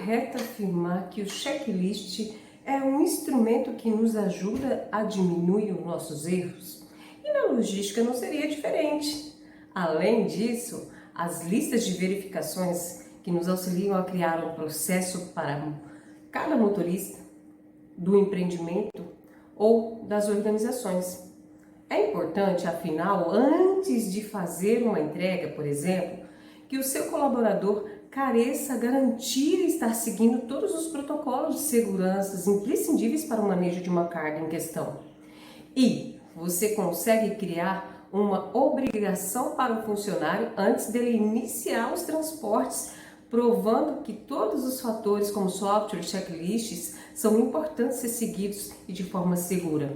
correto afirmar que o checklist é um instrumento que nos ajuda a diminuir os nossos erros? E na logística não seria diferente. Além disso, as listas de verificações que nos auxiliam a criar um processo para cada motorista do empreendimento ou das organizações. É importante, afinal, antes de fazer uma entrega, por exemplo, que o seu colaborador careça garantir estar seguindo todos os protocolos de segurança imprescindíveis para o manejo de uma carga em questão. E você consegue criar uma obrigação para o funcionário antes dele iniciar os transportes, provando que todos os fatores como software, checklists, são importantes ser seguidos e de forma segura.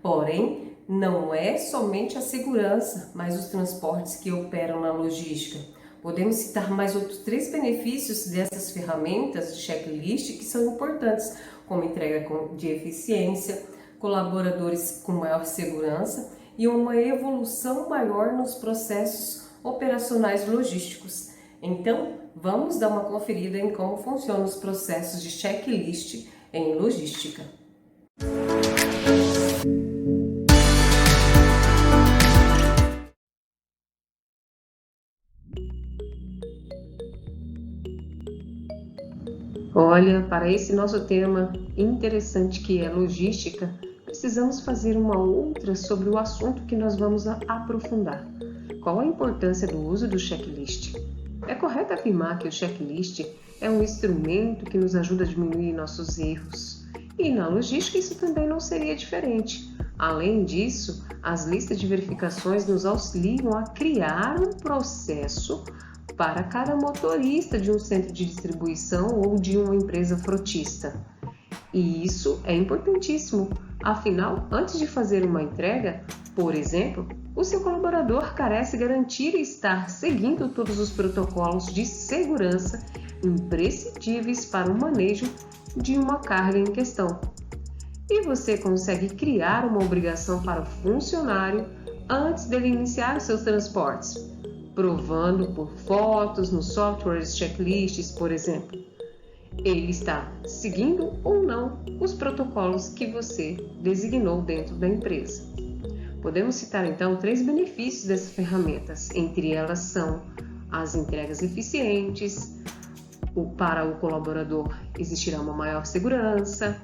Porém, não é somente a segurança, mas os transportes que operam na logística. Podemos citar mais outros 3 benefícios dessas ferramentas de checklist que são importantes, como entrega de eficiência, colaboradores com maior segurança e uma evolução maior nos processos operacionais logísticos. Então, vamos dar uma conferida em como funcionam os processos de checklist em logística. Olha, para esse nosso tema interessante que é logística, precisamos fazer uma outra sobre o assunto que nós vamos aprofundar. Qual a importância do uso do checklist? É correto afirmar que o checklist é um instrumento que nos ajuda a diminuir nossos erros. E na logística isso também não seria diferente. Além disso, as listas de verificações nos auxiliam a criar um processo para cada motorista de um centro de distribuição ou de uma empresa frotista. E isso é importantíssimo, afinal, antes de fazer uma entrega, por exemplo, o seu colaborador carece garantir estar seguindo todos os protocolos de segurança imprescindíveis para o manejo de uma carga em questão. E você consegue criar uma obrigação para o funcionário antes dele iniciar os seus transportes, provando por fotos nos softwares checklists, por exemplo, ele está seguindo ou não os protocolos que você designou dentro da empresa. Podemos citar então 3 benefícios dessas ferramentas. Entre elas são as entregas eficientes, para o colaborador existirá uma maior segurança,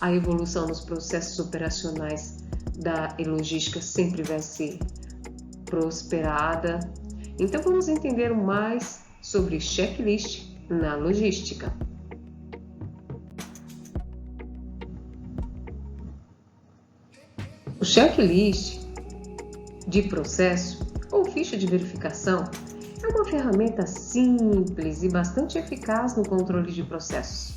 a evolução nos processos operacionais da logística sempre vai ser prosperada. Então vamos entender mais sobre checklist na logística. O checklist de processo ou ficha de verificação é uma ferramenta simples e bastante eficaz no controle de processos.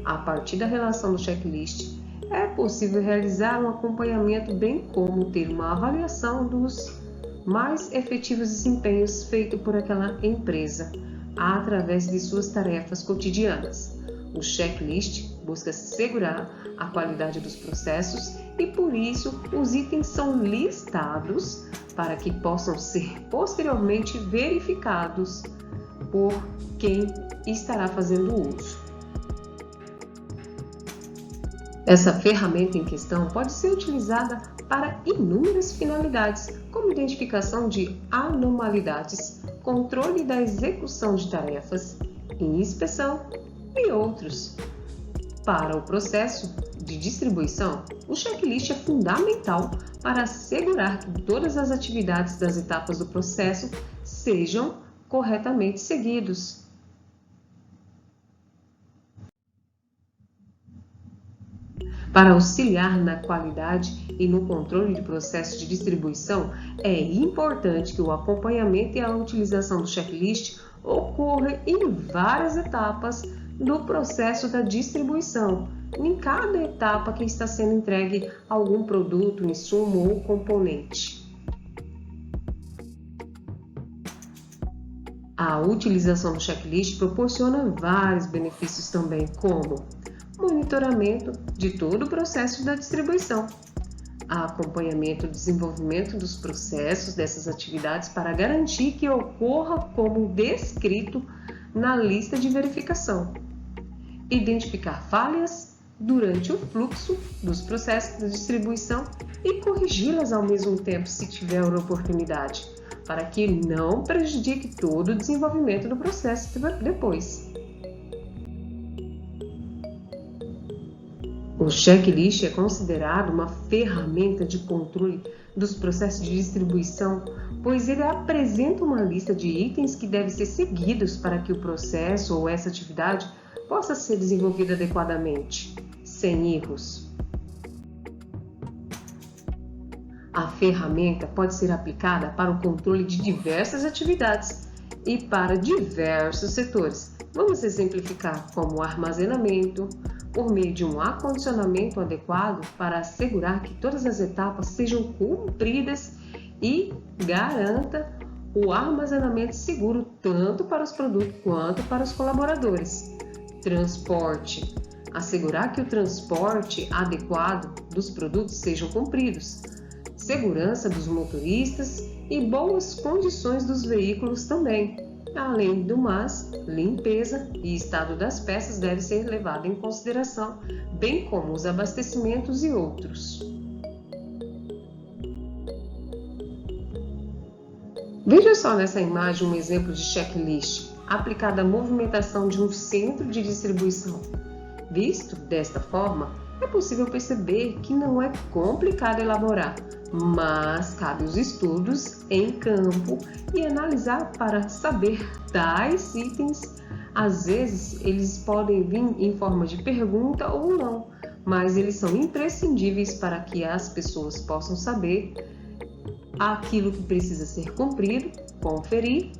A partir da relação do checklist, é possível realizar um acompanhamento bem como ter uma avaliação dos mais efetivos desempenhos feito por aquela empresa através de suas tarefas cotidianas. O checklist busca assegurar a qualidade dos processos e, por isso, os itens são listados para que possam ser posteriormente verificados por quem estará fazendo uso. Essa ferramenta em questão pode ser utilizada para inúmeras finalidades, como identificação de anormalidades, controle da execução de tarefas, inspeção e outros. Para o processo de distribuição, o checklist é fundamental para assegurar que todas as atividades das etapas do processo sejam corretamente seguidos. Para auxiliar na qualidade e no controle de processos de distribuição, é importante que o acompanhamento e a utilização do checklist ocorra em várias etapas do processo da distribuição, em cada etapa que está sendo entregue algum produto, insumo ou componente. A utilização do checklist proporciona vários benefícios também, como monitoramento de todo o processo da distribuição, acompanhamento do desenvolvimento dos processos dessas atividades para garantir que ocorra como descrito na lista de verificação, identificar falhas durante o fluxo dos processos de distribuição e corrigi-las ao mesmo tempo se tiver oportunidade, para que não prejudique todo o desenvolvimento do processo depois. O checklist é considerado uma ferramenta de controle dos processos de distribuição, pois ele apresenta uma lista de itens que devem ser seguidos para que o processo ou essa atividade possa ser desenvolvida adequadamente, sem erros. A ferramenta pode ser aplicada para o controle de diversas atividades e para diversos setores. Vamos exemplificar como o armazenamento, por meio de um acondicionamento adequado para assegurar que todas as etapas sejam cumpridas e garanta o armazenamento seguro tanto para os produtos quanto para os colaboradores. Transporte. Assegurar que o transporte adequado dos produtos sejam cumpridos. Segurança dos motoristas e boas condições dos veículos também. Além do mais, limpeza e estado das peças devem ser levados em consideração, bem como os abastecimentos e outros. Veja só nessa imagem um exemplo de checklist aplicado à movimentação de um centro de distribuição. Visto desta forma, é possível perceber que não é complicado elaborar, mas cabe os estudos em campo e analisar para saber tais itens. Às vezes, eles podem vir em forma de pergunta ou não, mas eles são imprescindíveis para que as pessoas possam saber aquilo que precisa ser cumprido, conferir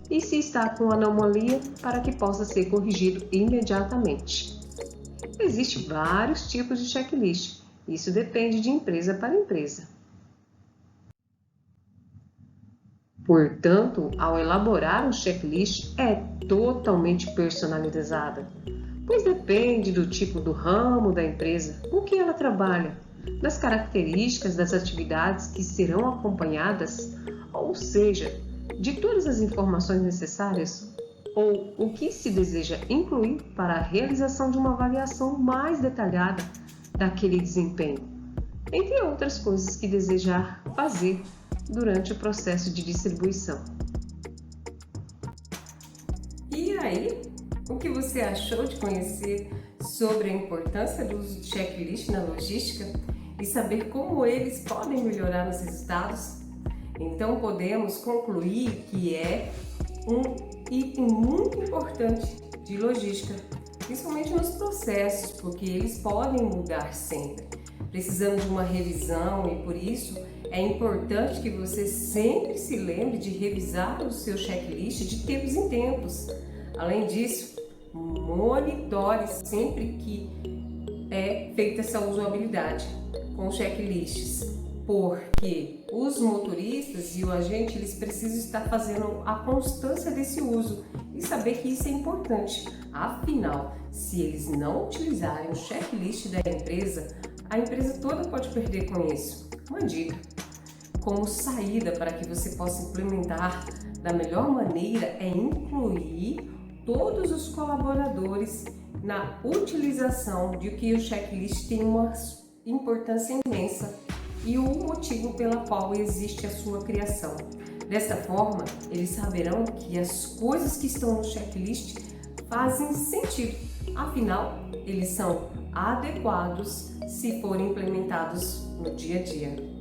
e se está com anomalia para que possa ser corrigido imediatamente. Existem vários tipos de checklist, isso depende de empresa para empresa. Portanto, ao elaborar um checklist é totalmente personalizada, pois depende do tipo do ramo da empresa, com que ela trabalha, das características das atividades que serão acompanhadas, ou seja, de todas as informações necessárias ou o que se deseja incluir para a realização de uma avaliação mais detalhada daquele desempenho, entre outras coisas que desejar fazer durante o processo de distribuição. E aí, o que você achou de conhecer sobre a importância do uso de checklist na logística e saber como eles podem melhorar nos resultados? Então podemos concluir que é um item muito importante de logística, principalmente nos processos, porque eles podem mudar sempre, precisando de uma revisão, e por isso é importante que você sempre se lembre de revisar o seu checklist de tempos em tempos. Além disso, monitore sempre que é feita essa usabilidade com checklists, porque os motoristas e o agente eles precisam estar fazendo a constância desse uso e saber que isso é importante. Afinal, se eles não utilizarem o checklist da empresa, a empresa toda pode perder com isso. Uma dica: como saída para que você possa implementar da melhor maneira é incluir todos os colaboradores na utilização de que o checklist tem uma importância imensa e o motivo pela qual existe a sua criação. Desta forma, eles saberão que as coisas que estão no checklist fazem sentido, afinal, eles são adequados se forem implementados no dia a dia.